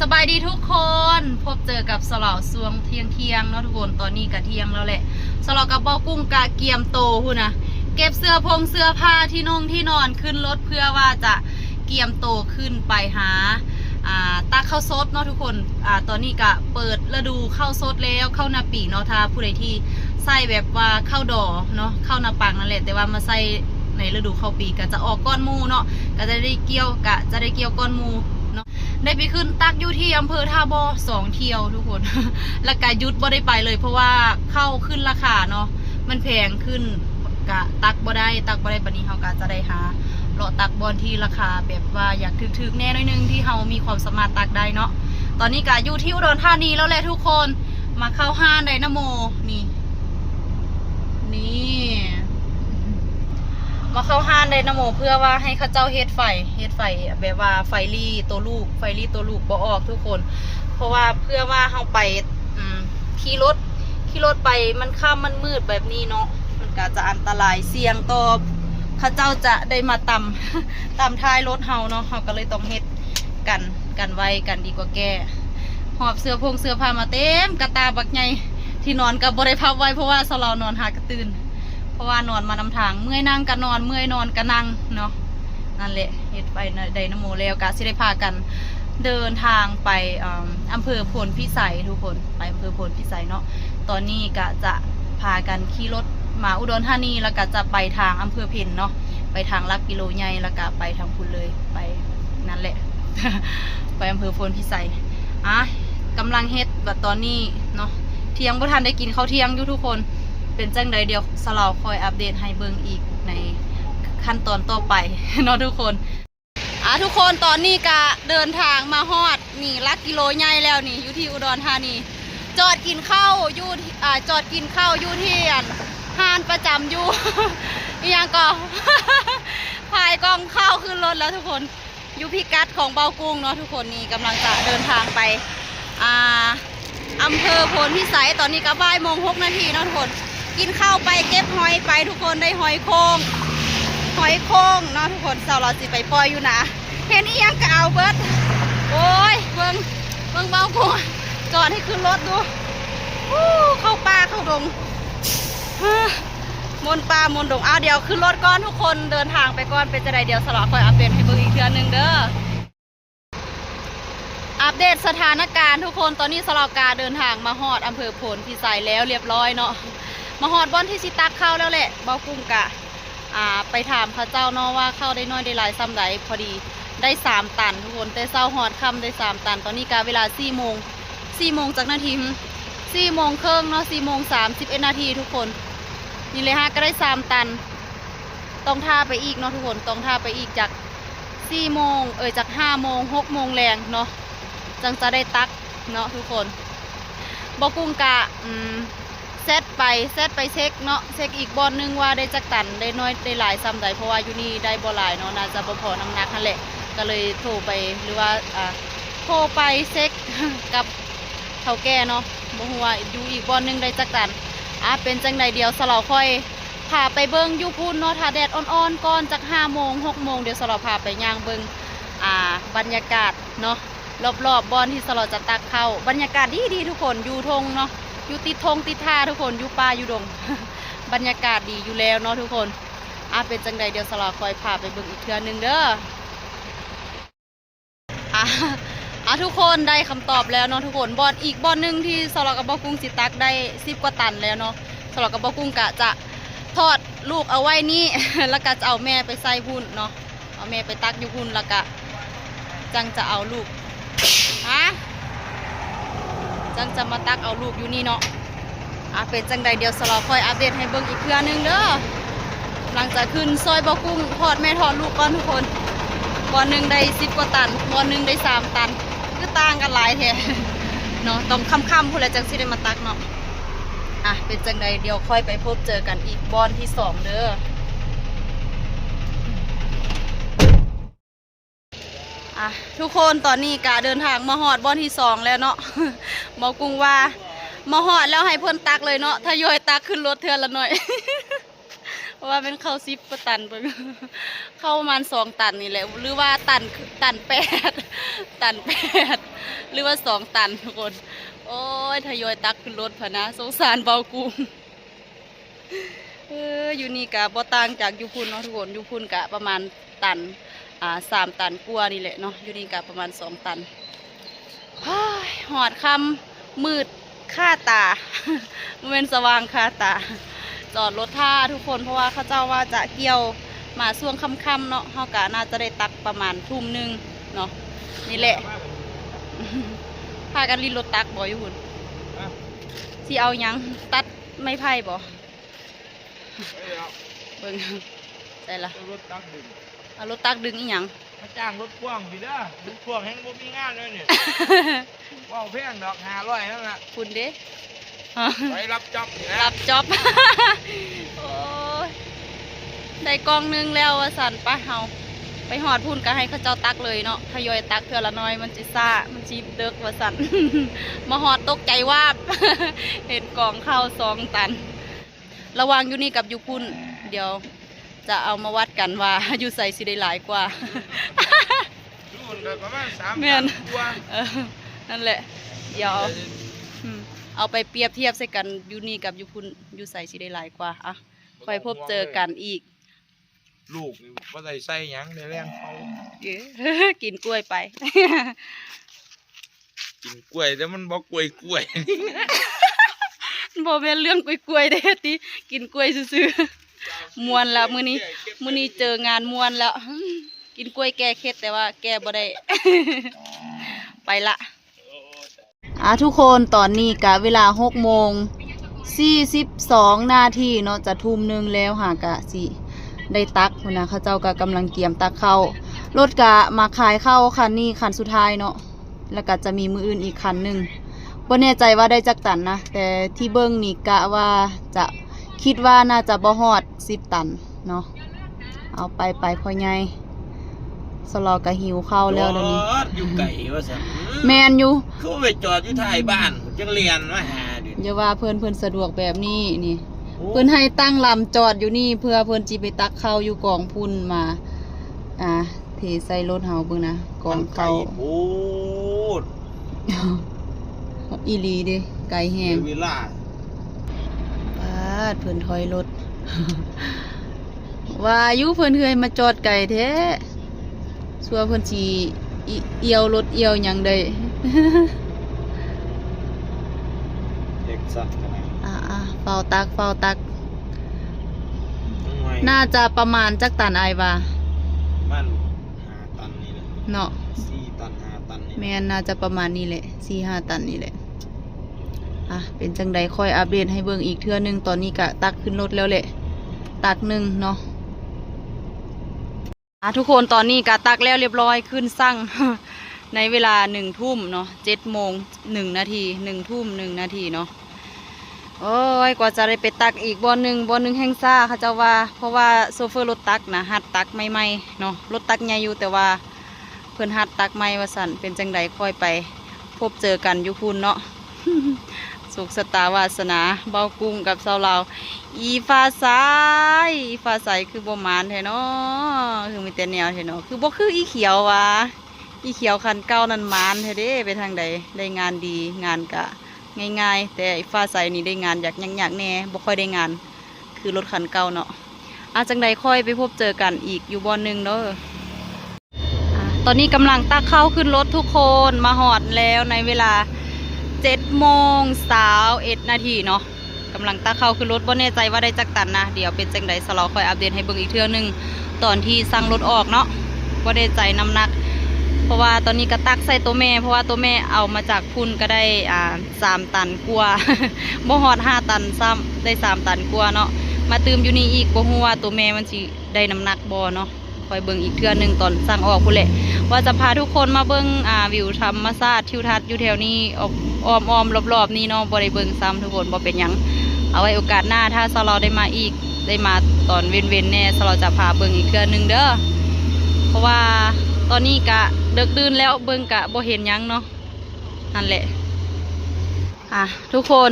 สบายดีทุกคนพบเจอกับสลาวซวงเที่ยงเนาะทุกคนตอนนี้กะเที่ยงแล้วแหละสลาวกับเบ้ากุ้งกะเกียมโตหุ่นนะเก็บเสื้อผ้าที่นอนขึ้นรถเพื่อว่าจะเกียมโตขึ้นไปหาตักข้าวซดเนาะทุกคนตอนนี้กะเปิดฤดูข้าวซดแล้วเข้านาปีเนาะถ้าผู้ใดที่ใส่แบบว่าข้าวดอเนาะข้าวนาปังนั่นแหละแต่ว่ามาใส่ในฤดูข้าวปีก็จะออกก้อนมูเนาะก็จะได้เกี่ยวก้อนมูเนาะได้ไปขึ้นตักอยู่ที่อำเภอท่าบ่อ2 เที่ยวทุกคน แล้วก็ยุดบ่ได้ไปเลยเพราะว่าเข้าขึ้นราคาเนาะมันแพงขึ้นกะตักบ่ได้ปานนี้เขาก็จะได้หาเลาะตักบอลที่ราคาแบบว่าอยากถึกๆแน่หน่อยนึงที่เขามีความสามารถตักได้เนาะตอนนี้ก็อยู่ที่อุดรธานีแล้วแหละทุกคนมาเข้าห้างไดนาโมนี่มาเข้าห้างไดนาโมเพื่อว่าให้เขาเจ้าเฮ็ดไฟแบบว่าไฟลี่ตัวลูกบ่ออกทุกคนเพราะว่าเพื่อว่าเขาไปขี่รถไปมันค่ำมันมืดแบบนี้เนาะมันก็จะอันตรายเสี่ยงต่อเขาเจ้าจะได้มาตำท้ายรถเฮาเนาะเขาก็เลยต้องเฮ็ดกันไว้กันดีกว่าแก้หอบเสื้อผ้ามาเต็มกระตาบักใหญ่ที่นอนกับบ่ได้พับไว้เพราะว่าสลาวนอนหากระตื่นเพราะว่านอนมานำทางเมื่อยนั่งก็นอนเมื่อยนอนก็นั่งเนาะนั่นแหละเฮ็ดไปไดนาโมแล้วก็สิได้พากันเดินทางไปอำเภอโพนพิสัยทุกคนไปอำเภอโพนพิสัยเนาะตอนนี้ก็จะพากันขี่รถมาอุดรธานีแล้วก็จะไปทางอำเภอเพ็ญเนาะไปทางลักกิโลใหญ่แล้วก็ไปทางพุนเลยไปนั่นแหละ ไปอำเภอโพนพิสัยกำลังเฮ็ดแบบตอนนี้เนาะเที่ยงบ่ทันได้กินข้าวเที่ยงอยู่ทุกคนเป็นจังใดเดี๋ยวสลาวคอยอัปเดตให้เบิ่งอีกในขั้นตอนต่อไป เนาะทุกคนทุกคนตอนนี้ก็เดินทางมาฮอดนี่ลักกิโลใหญ่แล้วนี่อยู่ที่อุดรธานีจอดกินข้าวอยู่ที่ห้านประจำอยู่ ยังก็ พายกองข้าวขึ้นรถแล้วทุกคนอยู่พิกัดของเบากุ้งเนาะทุกคนนี่กำลังจะเดินทางไปอำเภอโพนพิสัยตอนนี้ก็บ่าย โมง 6 นาทีเนาะทุกคนกินข้าวไปเก็บหอยไปทุกคนได้หอยโค้งเนาะทุกคนเราสิไปปล่อยอยู่นะเห็นอีหยังก็เอาเบิดโอ้ยเบิ่งเบากุ้งจอดให้ขึ้นรถดูเข้าป่าเข้าดงมนป่ามนดงเดี๋ยวขึ้นรถก่อนทุกคนเดินทางไปก่อนเป็นจะได้เดี๋ยวสลอคอยอัปเดตให้เบิ่งอีกเทื่อนึงเด้ออัปเดตสถานการณ์ทุกคนตอนนี้สลอกาเดินทางมาฮอดอำเภอโพนพิสัยแล้วเรียบร้อยเนาะมาฮอดบ่อนที่สิตักเข้าแล้วแหละเบากุ้งกะไปถามเขาเจ้าเนาะว่าเข้าได้น้อยได้หลายซ้ำใดพอดีได้3 ตันทุกคนแต่เช้าฮอดค่ำได้3 ตันตอนนี้กาเวลา4 โมงจากนาที4 โมงครึ่งเนาะ4 โมง 31 นาทีทุกคนนี่เลยฮะก็ได้3 ตันต้องท่าไปอีกเนาะทุกคนต้องท่าไปอีกจาก4 โมงจาก5 โมง 6 โมงแรงเนาะจังจะได้ตักเนาะทุกคนบกุ้งกะเซตไปเช็คเนาะเช็คอีกบอลนึงว่าได้จักตันได้น้อยได้หลายซ้ำใดเพราะว่าอยู่นี่ได้บ่หลายเนาะน่าจะบ่พอน้ำหนักนั่นแหละก็เลยโทรไปหรือว่าโทรไปเช็ค กับเฒ่าแก่เนาะบ่ฮู้ว่าอยู่อีกบอลนึงได้จักตันเป็นจังใดเดียวสลาวค่อยพาไปเบิ่งอยู่พุ่นเนาะถ้าแดดอ่อนๆก่อนจาก5 โมง 6 โมงเดี๋ยวสลาวพาไปย่างเบิ่งบรรยากาศเนาะรอบๆบอนที่สลอจะตักเข้าบรรยากาศดีทุกคนอยู่ทงเนาะอยู่ติดทงติดท่าทุกคนอยู่ป่าอยู่ดง บรรยากาศดีอยู่แล้วเนาะทุกคนเป็นจังใดเดี๋ยวสลอคอยพาไปเบิ่งอีกเทื่อนึงเด้อทุกคนได้คำตอบแล้วเนาะทุกคนอีกบอนนึงที่สลอกับบ่กุ้งสิตักได้10 กว่าตันแล้วเนาะสลอกับบ่กุ้งกะจะทอดลูกเอาไว้นี่ แล้วก็จะเอาแม่ไปใส่พุ่นเนาะเอาแม่ไปตักอยู่พุ่นแล้วก็จังจะเอาลูกจังจะมาตักเอาลูกอยู่นี่เนาะเป็นจังใดเดี๋ยวสลอคอยอัปเดตให้เบิ่งอีกเทื่อนึงเด้อหลังจากขึ้นซอยบ่กุ้งทอดแม่ทอดลูกก่อนทุกคนบอลนึงได้10 กว่าตันบอลนึงได้3 ตันคือต่างกันหลายแท้ เนาะต้องค่ำๆพุ่นแล้วจังสิได้มาตักเนาะเป็นจังใดเดี๋ยวค่อยไปพบเจอกันอีกบอลที่2เด้อทุกคนตอนนี้กะเดินทางมาฮอดบอนที่2แล้วเนาะ เบากุ้งว่ามาฮอดแล้วให้เพิ่นตักเลยเนาะถ้าย่อยตักขึ้นรถเทื่อละหน่อย เพราะว่าเป็นเข้า10 กว่าตันเบิ่ง เข้าประมาณ2 ตันนี่แหละหรือว่าตัน8 ตัน 8 หรือว่า2 ตันทุกคนโอ้ยทยอยตักขึ้นรถพะนะสงสารเบากุ้งอยู่นี่กะบ่ต่างจากอยู่พุ่นเนาะทุกคนอยู่พุ่นกะประมาณตัน3 ตันกว่านี่แหละเนาะอยู่นี่กะประมาณ2 ตันหอดคำมืดค่าตามันเป็นสว่างค่าตาจอดรถท่าทุกคนเพราะว่าเขาเจ้าว่าจะเกี่ยวมาช่วงค่ำๆเนาะเขากะน่าจะได้ตักประมาณทุ่มนึงเนาะนี่แหละพากันรีรถตักบ่อยู่หุ่นที่เอายังตัดไม่ไผ่บ่เบิ่งใช่ละรถตักดึงเอารถตักดึงอีหยังมาจ้างรถพ่วงพี่เด้อรถพ่วงแห่งบ่มีงานเลยเนี่ยว้าวแพงดอก500นั่นแหละคุณเด้ไปรับจ็อบรับจ็อบโอ้ยได้กองนึงแล้วว่าสั่นปะเฮาไปหอดพุ่นก็ให้เขาเจ้าตักเลยเนาะทยอยตักเทื่อละน้อยมันจิซ่ามันจีเด็กว่าสั่นมาหอดตกใจวาบเห็นกองข้าว2 ตันระวังอยู่นี่กับอยู่พุ่นเดี๋ยวจะเอามาวัดกันว่าอยู่ใส่สิได้หลายกว่ารุ่นก็ประมาณ3 ตันกว่านั่นแหละเดี๋ยวเอาไปเปรียบเทียบใส่กันอยู่นี่กับอยู่พุ่นอยู่ใส่สิได้หลายกว่าอ่ะคอยพบเจอกันอีกลูกว่าใส่หยังในแรงเขากินกล้วยไปกินกล้วยแต่มันบอกกล้วยบอกเป็นเรื่องกล้วยเด้ติกินกล้วยซื่อๆมวนแล้วมื้อนี้เจองานมวนแล้วกินกล้วยแก้เคล็ดแต่ว่าแก้บ่ได้ไปละทุกคนตอนนี้กะเวลา6:42 นาทีเนาะจะทุ่มนึงแล้วหากะสิได้ตักนะเขาเจ้าก็กำลังเกี่ยมตักเข้ารถกะมาขายเข้าคันนี้คันสุดท้ายเนาะแล้วก็จะมีมืออื่นอีกคันหนึ่งบ่แน่ใจว่าได้จักตันนะแต่ที่เบิ้งนี่กะว่าจะคิดว่าน่าจะบ่ฮอด10 ตันเนาะเอาไปพ่อใหญ่สลอกะหิวข้าวแล้วเดี๋ยวนี้อยู่ไก่ว่าซั่นแม่นอยู่เขาไปจอดอยู่ท้ายบ้านจังเรียนมาหาดิอย่าว่าเพิ่นสะดวกแบบนี้นี่เพิ่นให้ตั้งลำจอดอยู่นี่เพื่อเพิ่นจีไปตักข้าวอยู่กองพุ่นมาเทใส่รถเฮาเบิ่งนะกองข้าวโอ้อีหลีเด้ไก่แห้งเวลาเพิ่นถอยรถว่าอยู่เพิ่นเคยมาจอดไก่แท้สัวเพิ่นสิเอียวรถเอียวหยังได้เด็กสัตว์เฝ้าตักน่าจะประมาณจักตันอายว่ามัน5 ตันนี่แหละเนาะ4 ตัน5 ตันนี่แม่นน่าจะประมาณนี้แหละ 4-5 ตันนี่แหละเป็นจังใดค่อยอัปเดตให้เบิ่งอีกเทื่อนึงตอนนี้ก็ตักขึ้นรถแล้วแหละตักนึงเนาะทุกคนตอนนี้ก็ตักแล้วเรียบร้อยขึ้นสั่งในเวลา1 ทุ่มเนาะ7:01 นาที1 ทุ่ม 1 นาทีเนาะโอ้ยกว่าจะได้ไปตักอีกบ่อหนึ่งแห่งซ่าเขาเจ้าว่าเพราะว่าโซเฟอร์รถตักนะหัดตักใหม่ๆเนาะรถตักใหญ่อยู่แต่ว่าเพิ่นหัดตักใหม่ว่าสั่นเป็นจังใดค่อยไปพบเจอกันอยู่พุ่นเนาะ สุขสตาวาสนาเบากุ้งกับเซาลาวอีฟ้าใสคือบ่หมานแท้เนาะคือมีแต่แนวแท้เนาะคือบ่คืออีเขียววะอีเขียวคันเก่านั่นหมานแท้เด้ไปทางใดได้งานดีงานกะง่ายๆแต่ฟ้าใสนี่ได้งานอยากแน่บ่ค่อยได้งานคือรถคันเก่าเนาะจังใดค่อยไปพบเจอกันอีกอยู่บ่อนึงเด้อตอนนี้กำลังตักข้าวขึ้นรถทุกคนมาหอดแล้วในเวลา7:21 นาทีเนาะกำลังตักข้าวขึ้นรถบ่แน่ใจว่าได้จักตันนะเดี๋ยวเป็นจังใดสลอค่อยอัปเดตให้เบิ่งอีกเทื่อนึงตอนที่สั่งรถออกเนาะบ่ได้ใจน้ำหนักเพราะว่าตอนนี้ก็ตักใส่ตัวแม่เพราะว่าตัวแม่เอามาจากพุ่นก็ได้3 ตันกว่า บ่ฮอด5 ตันซ้ำได้3 ตันกว่าเนาะมาตื่มอยู่นี่อีกบ่ฮู้ว่าตัวแม่มันสิได้น้ำหนักบ่เนาะคอยเบิ่งอีกเทื่อนึงตอนสั่งออกพุ่นแหละว่าจะพาทุกคนมาเบิ่งวิวธรรมชาติทิวทัศน์อยู่แถวนี้อ้อมรอบๆนี่เนาะบ่ได้เบิ่งซ้ำทุกคนบ่เป็นหยังเอาไว้โอกาสหน้าถ้าเราได้มาอีกได้มาตอนเว้นๆแน่เราจะพาเบิ่งอีกเทื่อนึงเด้อเพราะว่าตอนนี้กะดึกดื่นแล้วเบิ่งกะบ่เห็นหยังเนาะนั่นแหละทุกคน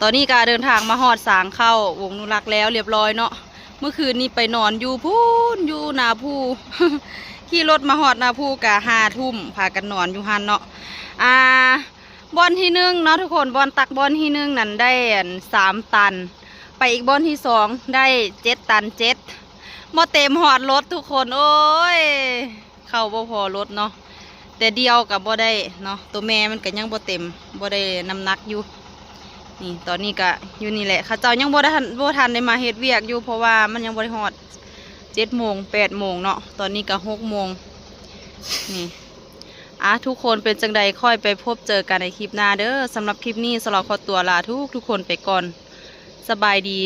ตอนนี้กะเดินทางมาฮอดสางเข้าวงนุรักแล้วเรียบร้อยเนาะเมื่อคืนนี้ไปนอนอยู่พูนอยู่นาภู ขี่รถมาหอดนาภูกะ5 ทุ่มพากันนอนอยู่หันเนาะบอนที่1เนาะทุกคนบอนตักบอนที่1นั่นได้3 ตันไปอีกบอนที่2ได้7 ตันบ่เต็มหอดรถทุกคนโอ้ยเข้าบ่พอรถเนาะแต่เดียวกับบ่ได้เนาะตัวแม่มันก็ยังบ่เต็มบ่ได้น้ำหนักอยู่นี่ตอนนี้ก็อยู่นี่แหละเขาเจ้ายังบ่ทันได้มาเฮ็ดเวียกอยู่เพราะว่ามันยังบ่ได้ฮอด7 โมง 8 โมงเนาะตอนนี้ก็6 โมงนี่ทุกคนเป็นจังใดค่อยไปพบเจอกันในคลิปหน้าเด้อสำหรับคลิปนี้สำหรับขอตัวลาทุกคนไปก่อนสบายดี